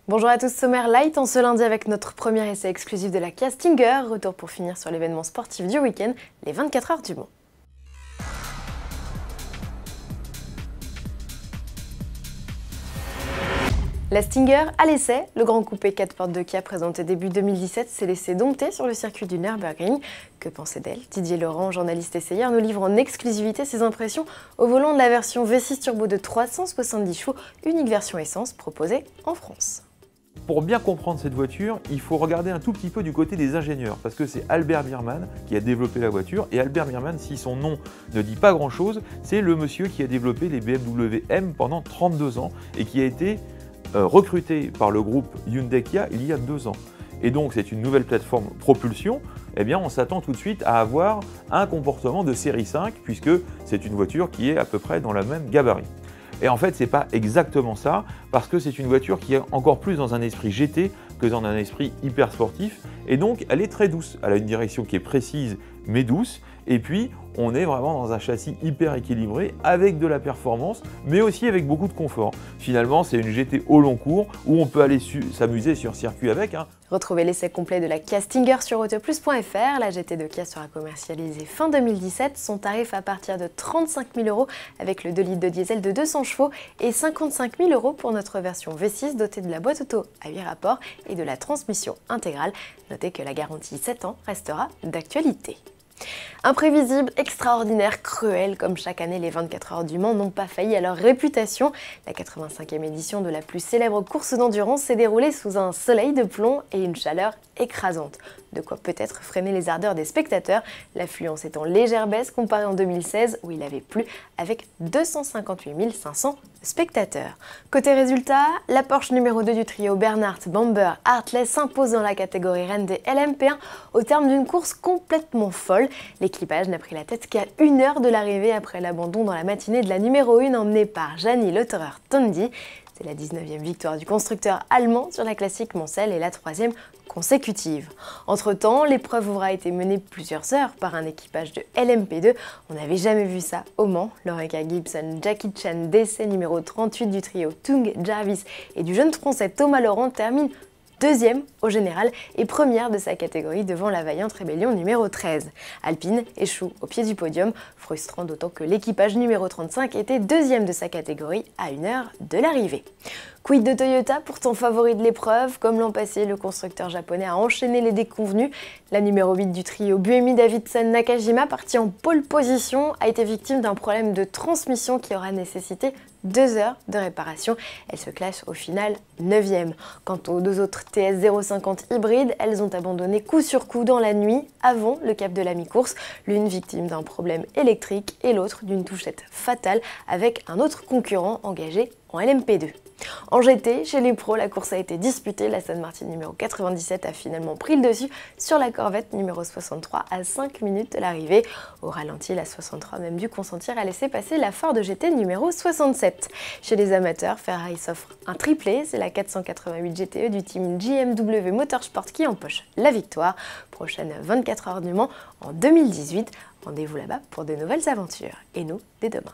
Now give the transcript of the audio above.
Bonjour à tous, sommaire light en ce lundi avec notre premier essai exclusif de la Castinger. Retour pour finir sur l'événement sportif du week-end, les 24 heures du Mans. La Stinger à l'essai, le grand coupé 4 portes de Kia présenté début 2017 s'est laissé dompter sur le circuit du Nürburgring. Que pensait d'elle? Didier Laurent, journaliste essayeur, nous livre en exclusivité ses impressions au volant de la version V6 Turbo de 370 chevaux, unique version essence proposée en France. Pour bien comprendre cette voiture, il faut regarder un tout petit peu du côté des ingénieurs, parce que c'est Albert Biermann qui a développé la voiture, et Albert Biermann, si son nom ne dit pas grand-chose, c'est le monsieur qui a développé les BMW M pendant 32 ans, et qui a été recruté par le groupe Hyundai Kia il y a 2 ans. Et donc c'est une nouvelle plateforme propulsion, eh bien on s'attend tout de suite à avoir un comportement de série 5, puisque c'est une voiture qui est à peu près dans la même gabarit. Et en fait, c'est pas exactement ça, parce que c'est une voiture qui est encore plus dans un esprit GT que dans un esprit hyper sportif, et donc elle est très douce. Elle a une direction qui est précise mais douce, et puis on est vraiment dans un châssis hyper équilibré avec de la performance, mais aussi avec beaucoup de confort. Finalement, c'est une GT au long cours où on peut aller s'amuser sur circuit avec. Retrouvez l'essai complet de la Castinger sur autoplus.fr. La GT de Kia sera commercialisée fin 2017. Son tarif à partir de 35 000 € avec le 2 litres de diesel de 200 chevaux et 55 000 € pour notre version V6 dotée de la boîte auto à 8 rapports et de la transmission intégrale. Notez que la garantie 7 ans restera d'actualité. Imprévisible, extraordinaire, cruel, comme chaque année, les 24 heures du Mans n'ont pas failli à leur réputation. La 85e édition de la plus célèbre course d'endurance s'est déroulée sous un soleil de plomb et une chaleur écrasante. De quoi peut-être freiner les ardeurs des spectateurs, l'affluence est en légère baisse comparée en 2016 où il avait plu avec 258 500 spectateurs. Côté résultat, la Porsche numéro 2 du trio Bernhard, Bamber, Hartley s'impose dans la catégorie reine des LMP1 au terme d'une course complètement folle. L'équipage n'a pris la tête qu'à 1 heure de l'arrivée après l'abandon dans la matinée de la numéro 1 emmenée par Gianni Lotterer Tondi. C'est la 19e victoire du constructeur allemand sur la classique Mansell et la 3e consécutive. Entre-temps, l'épreuve aura été menée plusieurs heures par un équipage de LMP2. On n'avait jamais vu ça au Mans. Lorica Gibson, Jackie Chan, décès numéro 38 du trio Tung Jarvis et du jeune français Thomas Laurent termine 2e au général et première de sa catégorie devant la vaillante rébellion numéro 13. Alpine échoue au pied du podium, frustrant d'autant que l'équipage numéro 35 était 2e de sa catégorie à 1 heure de l'arrivée. Quid de Toyota, pourtant favori de l'épreuve? Comme l'an passé, le constructeur japonais a enchaîné les déconvenus. La numéro 8 du trio Buemi Davidson Nakajima, partie en pole position, a été victime d'un problème de transmission qui aura nécessité 2 heures de réparation. Elle se classe au final 9e. Quant aux 2 autres TS 050 hybrides, elles ont abandonné coup sur coup dans la nuit avant le cap de la mi-course, l'une victime d'un problème électrique et l'autre d'une touchette fatale avec un autre concurrent engagé en LMP2. En GT, chez les pros, la course a été disputée. L'Aston Martin numéro 97 a finalement pris le dessus sur la Corvette numéro 63 à 5 minutes de l'arrivée. Au ralenti, la 63 a même dû consentir à laisser passer la Ford GT numéro 67. Chez les amateurs, Ferrari s'offre un triplé. C'est la 488 GTE du team JMW Motorsport qui empoche la victoire. Prochaine 24 heures du Mans en 2018. Rendez-vous là-bas pour de nouvelles aventures. Et nous, dès demain.